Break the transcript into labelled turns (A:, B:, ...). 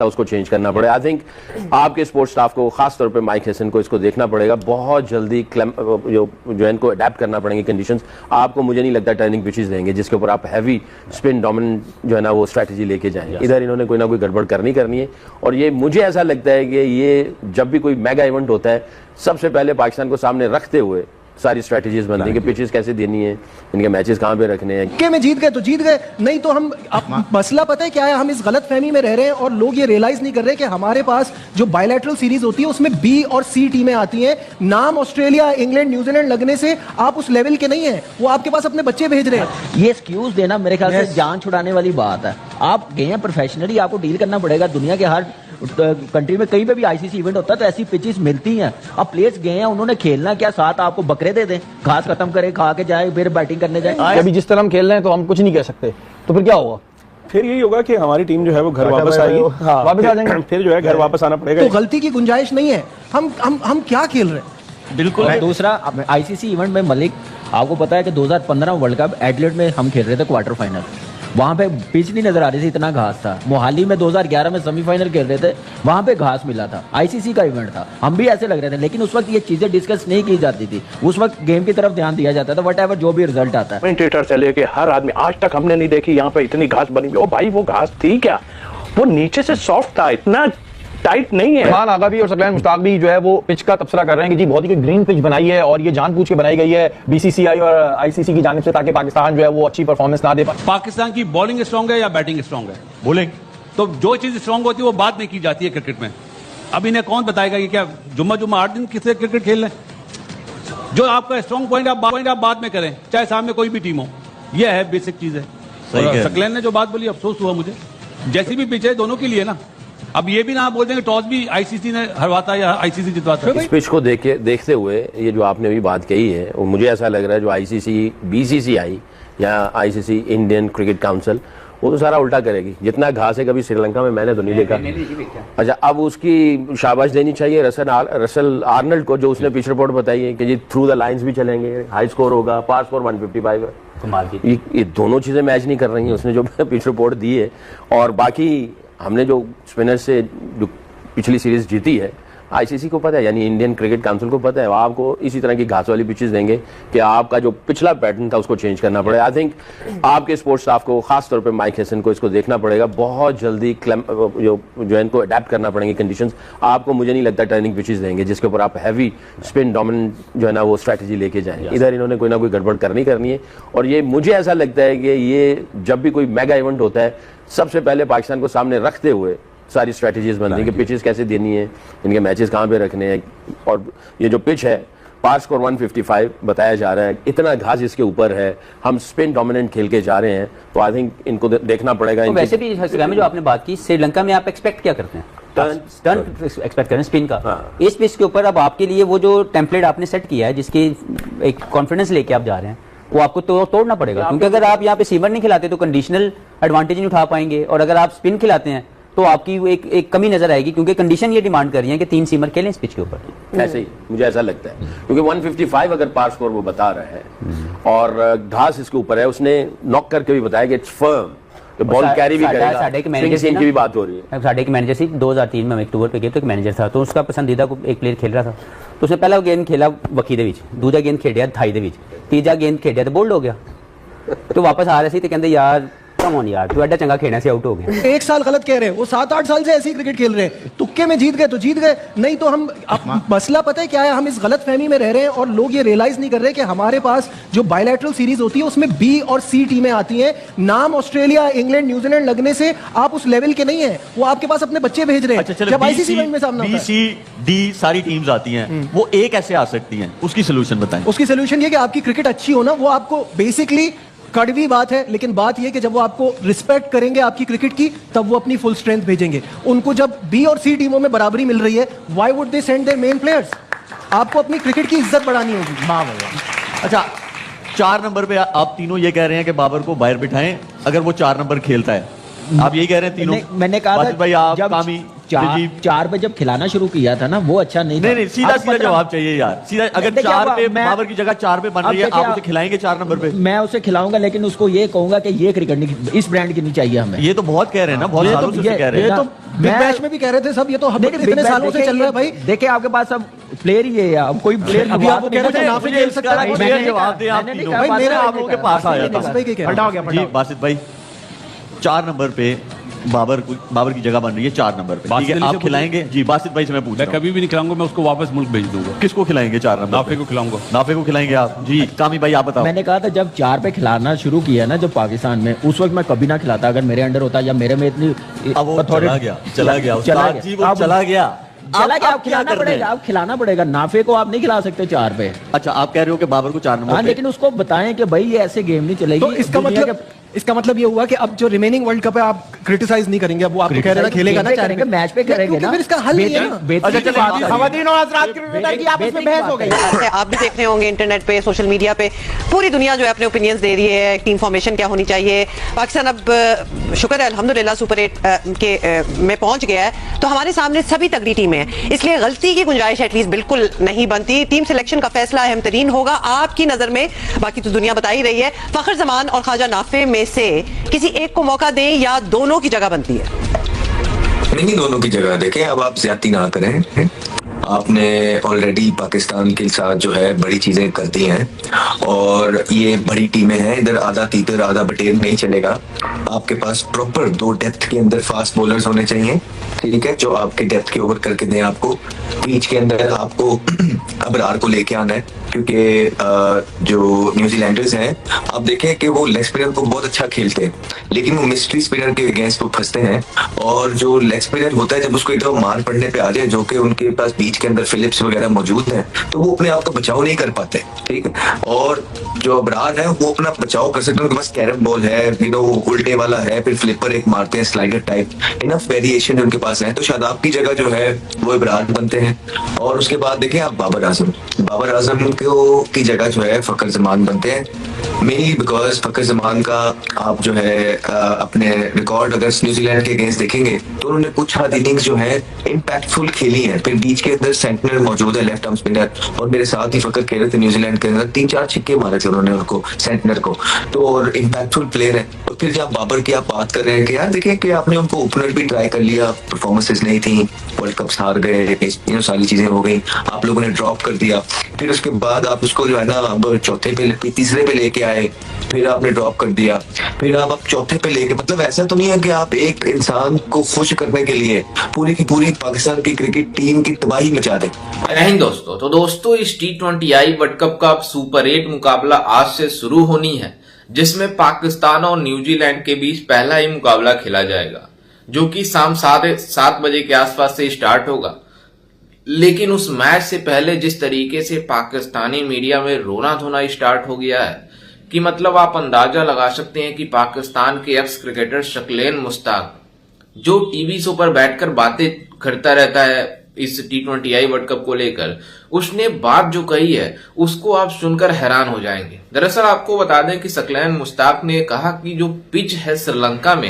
A: उसको चेंज करना पड़े। आई थिंक आपके स्पोर्ट्स स्टाफ को, खास तौर पे माइक हैसन को इसको देखना पड़ेगा। बहुत जल्दी जो है इनको अडेप्ट करना पड़ेंगे कंडीशंस। आपको मुझे नहीं लगता टर्निंग पिचेस देंगे जिसके ऊपर आप हैवी स्पिन डोमिनेंट जो है ना वो स्ट्रैटेजी लेके जाएंगे। इधर इन्होंने कोई ना कोई गड़बड़ करनी है। और ये मुझे ऐसा लगता है कि ये जब भी कोई मेगा इवेंट होता है सबसे पहले पाकिस्तान को सामने रखते हुए सारी स्ट्रेटजीज बनती है कि पिचेस कैसे देनी है, इनके मैचेस कहां पे रखने हैं।
B: के में जीत गए तो जीत गए, नहीं तो हम मसला पता है क्या है, हम इस गलत फहमी में रह रहे हैं और लोग ये रियलाइज नहीं कर रहे कि हमारे पास जो बायलैटरल सीरीज होती है उसमें बी और सी टीमें आती हैं। नाम ऑस्ट्रेलिया, इंग्लैंड, न्यूजीलैंड लगने से आप उस लेवल के नहीं है, वो आपके पास अपने बच्चे भेज रहे हैं।
C: ये एक्सक्यूज देना मेरे ख्याल से जान छुड़ाने वाली बात है। आप गए हैं प्रोफेशनली, आपको डील करना पड़ेगा। दुनिया के हर कंट्री में कहीं पे भी आईसीसी इवेंट होता है तो ऐसी पिचेस मिलती हैं। अब प्लेयर्स गए हैं, उन्होंने खेलना क्या, साथ आपको बकरे दे दें, घास खत्म करे, खा के जाए, फिर बैटिंग करने जाए।
D: अभी जिस तरह हम खेल रहे हैं तो हम कुछ नहीं कह सकते, तो फिर क्या होगा?
E: फिर यही होगा कि हमारी टीम जो है वो घर वापस आएगी।
D: हाँ, वापस आ जाएंगे,
E: फिर जो है घर वापस आना पड़ेगा।
B: तो गलती की गुंजाइश नहीं है। हम क्या खेल रहे हैं?
C: बिल्कुल। दूसरा आईसीसी इवेंट में मलिक, आपको पता है कि 2015 वर्ल्ड कप एडिलेड में हम खेल रहे थे क्वार्टर फाइनल, वहां पे पिच नहीं नजर आ रही थी, इतना घास था। मोहाली में 2011 में सेमीफाइनल खेल रहे थे, वहां पे घास मिला था। आईसीसी का इवेंट था, हम भी ऐसे लग रहे थे, लेकिन उस वक्त ये चीजें डिस्कस नहीं की जाती थी। उस वक्त गेम की तरफ ध्यान दिया जाता था, वट जो भी रिजल्ट आता है।
F: कमेंटेटर से लेके हर आदमी, आज तक हमने नहीं देखी यहाँ पे इतनी घास बनी हुई। ओ भाई, वो घास थी क्या? वो नीचे से सॉफ्ट था, इतना टाइट नहीं है।
D: खान आगा भी और सकलैन मुश्ताक भी जो है वो पिच का तबसरा कर रहे हैं कि जी बहुत ही ग्रीन पिच बनाई है और ये जानबूझ के बनाई गई है बीसीसीआई और आईसीसी की जानिब से, ताकि पाकिस्तान जो है वो अच्छी परफॉर्मेंस ना दे पाए।
G: पाकिस्तान की बॉलिंग स्ट्रांग है या बैटिंग स्ट्रांग है? बॉलिंग। तो जो चीज स्ट्रांग होती है वो बाद में की जाती है क्रिकेट में। अब इन्हें कौन बताएगा कि क्या जुम्मा 8 दिन किससे क्रिकेट खेल रहे हैं? जो आपका स्ट्रांग पॉइंट आप बाद में करें, चाहे सामने कोई भी टीम हो। यह है बेसिक चीज है। सकलैन ने जो बात बोली, अफसोस हुआ मुझे। जैसी भी पिच है दोनों के लिए ना, अब ये भी ना बोल देंगे टॉस भी आईसीसी ने हरवाता या आईसीसी जितवाता।
A: इस पिच को देखते हुए ये जो आपने अभी बात कही है, वो मुझे ऐसा लग रहा है जो आईसीसी, बीसीसीआई या आईसीसी इंडियन क्रिकेट काउंसिल, वो तो सारा उल्टा करेगी। जितना घास है कभी श्रीलंका में मैंने तो नहीं देखा। अच्छा, अब उसकी शाबाश देनी चाहिए रसल आर्नल्ड को, जो उसने पिच रिपोर्ट बताई है कि जी थ्रू द लाइंस भी चलेंगे, हाई स्कोर होगा, पार स्कोर 155 है। ये दोनों चीजें मैच नहीं कर रही हैं उसने जो पिच रिपोर्ट दी है। और बाकी हमने जो स्पिनर से जो पिछली सीरीज जीती है, आईसीसी को पता है, यानी इंडियन क्रिकेट काउंसिल को पता है, आपको इसी तरह की घास वाली पिचेस देंगे कि आपका जो पिछला पैटर्न था उसको चेंज करना पड़ेगा। आई थिंक आपके स्पोर्ट्स स्टाफ को, खास तौर पे माइक हैसन को इसको देखना पड़ेगा। बहुत जल्दी जो है इनको अडेप्ट करना पड़ेंगे कंडीशंस। आपको मुझे नहीं लगता टर्निंग पिचेस देंगे जिसके ऊपर आप हैवी स्पिन डोमिनेंट जो है ना वो स्ट्रैटेजी लेके जाएंगे। इधर इन्होंने कोई ना कोई गड़बड़ करनी है। और ये मुझे ऐसा लगता है कि ये जब भी कोई मेगा इवेंट होता है सबसे पहले पाकिस्तान को सामने रखते हुए सारी स्ट्रेटजीज बनती है कि पिचेस कैसे देनी है, इनके मैचेस कहां पे रखने हैं। और ये जो पिच है, पार स्कोर 155 बताया जा रहा है, इतना घास इसके ऊपर है, हम स्पिन डोमिनेंट खेल के जा रहे हैं, तो आई थिंक इनको देखना पड़ेगा।
H: तो वैसे भी में जो आपने बात की, श्रीलंका में आप एक्सपेक्ट क्या करते हैं? टर्न एक्सपेक्ट करें स्पिन का। हाँ। इस पिच के ऊपर अब आपके लिए वो जो टेम्पलेट आपने सेट किया है, जिसकी एक कॉन्फिडेंस लेके आप जा रहे हैं, वो आपको तोड़ना पड़ेगा। क्योंकि अगर आप यहाँ पे सीमर नहीं खिलाते तो कंडीशनल एडवांटेज नहीं उठा पाएंगे, और अगर आप स्पिन खिलाते हैं तो आपकी एक कमी नजर आएगी, क्योंकि कंडीशन ये डिमांड कर रही है कि 3 सीमर खेलें इस पिच के ऊपर।
A: ऐसे ही मुझे ऐसा लगता है, क्योंकि 155 अगर पार स्कोर वो बता रहा है और घास इसके ऊपर है, उसने नॉक करके भी बताया कि इट्स फर्म, तो बॉल कैरी भी करेगा।
H: साढ़े के मैनेजर
A: की भी बात हो रही है।
H: साढ़े के मैनेजर से 2003 में हम एक टूर पे गए तो एक मैनेजर था, तो उसका पसंदीदा को एक प्लेयर खेल रहा था, तो उसने पहला गेंद खेला वकी दे विच, दूजा गेंद खेलिया थाई दे विच, तीजा गेंद खेलिया तो बोल्ड हो गया। तो वापस आ रहे थे तो कहते यार कम ऑन यार, तू एडा चंगा खेलना से आउट हो गया।
B: 1 साल गलत कह रहे हैं, वो 7-8 साल से ऐसे ही क्रिकेट खेल रहे हैं। तुक्के में जीत गए तो जीत गए, नहीं तो हम मसला पता है क्या है, हम इस गलत फहमी में रह रहे हैं और लोग ये रियलाइज नहीं कर रहे कि हमारे पास जो बायलैटरल सीरीज होती है उसमें बी और सी टीमें आती हैं। नाम ऑस्ट्रेलिया, इंग्लैंड, न्यूजीलैंड लगने से आप उस लेवल के नहीं है, वो आपके पास अपने बच्चे भेज रहे हैं।
I: अच्छा,
B: जब आईसीसी में सामना होता है,
I: BCD सारी टीम्स आती हैं, वो एक कैसे आ सकती हैं? उसकी सोल्यूशन बताएं।
B: उसकी सोल्यूशन ये कि आपकी क्रिकेट अच्छी हो ना, वो आपको बेसिकली कड़वी बात है, लेकिन बात यह कि जब वो आपको रिस्पेक्ट करेंगे आपकी क्रिकेट की, तब वो अपनी फुल स्ट्रेंथ भेजेंगे। उनको जब बी और सी टीमों में बराबरी मिल रही है, why would they send their main players? आपको अपनी क्रिकेट की इज्जत बढ़ानी होगी।
I: मां भैया। अच्छा, 4 नंबर पे आप तीनों ये कह रहे हैं कि बाबर को बाहर बिठाएं अगर वो 4 नंबर खेलता है, आप यही कह रहे हैं तीनों?
C: मैंने कहा
I: बासित
C: था
I: भाई आप
C: जब
I: कामी
C: चार पे जब खिलाना शुरू किया था ना, वो अच्छा नहीं था।
I: नहीं सीधा
C: अब
I: सीधा
C: 15
I: जवाब चाहिए यार। सीधा अगर
C: देखिए,
I: 4 पे
C: मैं-
I: बाबर की जगह 4 पे बन
C: अब
I: रही है,
C: देखिए,
I: आप उसे खिलाएंगे 4 नंबर पे?
C: मैं उसे खिलाऊंगा, लेकिन उसको ये कहूंगा कि ये क्रिकेट नहीं, इस ब्रांड की नहीं चाहिए हमें।
I: ये तो बहुत कह रहे हैं ना, बहुत सालों से कह रहे
B: ये
I: हैं।
B: तो बिग बैश में भी कह रहे थे सब, ये तो इतने सालों से चल रहा है भाई।
C: देखिए आपके पास अब प्लेयर ही है, अब कोई प्लेयर
B: अभी आप वो कह रहे थे नाफे खेल सकता है।
I: मुझे जवाब दें आप
C: मैंने नहीं
I: तीनों।
C: कहा,
I: भाई
C: बात
I: मेरा
C: नहीं
I: आप लोगों
C: कहा।
I: के पास आ
B: बात
I: जाता
B: नहीं कहा।
C: जी
I: बासित भाई 4 नंबर पे बाबर की जगह बन रही है 4 नंबर पे, ठीक
G: बासित
I: है,
G: अली से
I: आप खिलाएंगे? जी बासित भाई से मैं पूछ
G: मैं
I: रहा हूं,
G: कभी भी नहीं खिलाऊंगा, मैं उसको वापस मुल्क भेज दूंगा।
I: किसको खिलाएंगे 4 नंबर
G: नाफे
I: पे?
G: को खिलाऊंगा।
I: नाफे को खिलाएंगे आप? जी कामी भाई आप बताओ।
C: मैंने कहा था जब 4 पे खिलाना शुरू किया ना जब पाकिस्तान में, उस वक्त मैं कभी ना खिलाता अगर मेरे अंडर होता या मेरे में इतनी
I: अब वो चला गया उस्ताद जी, वो
C: अब
I: चला गया।
C: अब खिलाना पड़ेगा, अब खिलाना पड़ेगा। नाफे को आप नहीं खिला सकते 4 पे।
I: अच्छा आप कह रहे हो कि बाबर को 4 नंबर
C: हाँ,
I: पे?
C: लेकिन उसको बताएं कि भाई ये ऐसे गेम नहीं चलेगी।
B: तो इसका मतलब ये हुआ कि अब जो रिमेनिंग वर्ल्ड कप है आप क्रिटिसाइज नहीं करेंगे, अब वो आपको कह रहे ना खेलेगा ना,
C: करेंगे, मैच पे करेंगे ना।
B: फिर इसका हल नहीं है ना।
J: आप भी देख रहे होंगे इंटरनेट पे, सोशल मीडिया पे पूरी दुनिया जो है अपने ओपिनियंस दे रही है, टीम फॉर्मेशन क्या होनी चाहिए। पाकिस्तान अब शुक्र है अल्हम्दुलिल्लाह सुपर 8 में पहुंच गया है, तो हमारे सामने सभी तगड़ी टीमें हैं, इसलिए गलती की गुंजाइश एटलीस्ट बिल्कुल नहीं बनती। टीम सिलेक्शन का फैसला अहम तरीन होगा आपकी नजर में, बाकी तो दुनिया बता ही रही है। फखर जमान और ख्वाजा नाफे में से किसी एक को मौका दें या दोनों की जगह बनती है?
K: नहीं, दोनों की जगह देखें। अब आप ज्यादती ना करें, आपने ऑलरेडी पाकिस्तान के साथ जो है बड़ी चीजें कर दी हैं और ये बड़ी टीमें हैं, इधर आधा तीतर आधा बटेर नहीं चलेगा। आपके पास प्रॉपर 2 डेप्थ के अंदर फास्ट बॉलर्स होने चाहिए, ठीक है, जो आपके डेप्थ के ओवर करके दें। आपको बीच के अंदर आपको अबरार को लेके आना है, क्योंकि जो न्यूजीलैंडर्स हैं आप देखें कि वो लेग स्पिनर को बहुत अच्छा खेलते हैं, लेकिन वो मिस्ट्री स्पिनर के अगेंस्ट वो फंसते हैं। और जो लेग स्पिनर होता है जब उसको एक दफा मार पड़ने पे आ जाए, जो कि उनके पास बीच के अंदर फिलिप्स वगैरह मौजूद हैं, तो वो अपने आप का बचाव नहीं कर पाते, ठीक है। और जो अबरार है वो अपना बचाव कर सकते हैं, उनके पास कैरम बॉल है, उल्टे वाला है, फिर फ्लिपर एक मारते हैं स्लाइडर टाइप, इनफ वेरिएशन उनके पास है। तो शादाब की जगह जो है वो अबरार बनते हैं। और उसके बाद देखें आप बाबर आजम की जगह जो है फखर जमान बनते हैं, मेनली बिकॉज फखर जमान का आप जो है अपने रिकॉर्ड अगर न्यूजीलैंड के अगेंस्ट देखेंगे तो उन्होंने कुछ हद इनिंग्स जो है इम्पैक्टफुल खेली है। फिर बीच के अंदर सेंटनर मौजूद है, लेफ्ट आर्म स्पिनर, और मेरे साथ ही फखर खेल रहे थे न्यूजीलैंड के अंदर 3-4 छिक्के मारे थे उन्होंने उनको, सेंटनर को, तो और इम्पैक्टफुल प्लेयर है। तो फिर जब बाबर की आप बात कर रहे हैं कि यार देखिए कि आपने उनको ओपनर भी ट्राई कर लिया, परफॉर्मेंसेस नहीं थी, वर्ल्ड कप हार गए, सारी चीजें हो गई, आप लोगों ने ड्रॉप कर दिया। फिर उसके बाद आप उसको जो है ना अब चौथे पे तीसरे पे लेके आए, फिर आपने ड्रॉप कर दिया, फिर आप चौथे पे लेके, मतलब ऐसा तो नहीं है कि आप एक इंसान को खुश करने के लिए पूरी की पूरी पाकिस्तान की क्रिकेट टीम की तबाही मचा दें।
L: नहीं दोस्तों, तो दोस्तों इस T20I वर्ल्ड कप का सुपर 8 मुकाबला आज से शुरू होनी है, जिसमें पाकिस्तान और न्यूजीलैंड के बीच पहला ही मुकाबला खेला जाएगा, जो कि शाम 7 बजे के आसपास से स्टार्ट होगा। लेकिन उस मैच से पहले जिस तरीके से पाकिस्तानी मीडिया में रोना धोना स्टार्ट हो गया है कि मतलब आप अंदाजा लगा सकते हैं कि पाकिस्तान के एक्स क्रिकेटर शकील मुश्ताक, जो टीवी शो पर बैठकर बातें करता रहता है इस T20I वर्ल्ड कप को लेकर, उसने बात जो कही है उसको आप सुनकर हैरान हो जाएंगे। दरअसल आपको बता दें कि शकील मुश्ताक ने कहा कि जो पिच है श्रीलंका में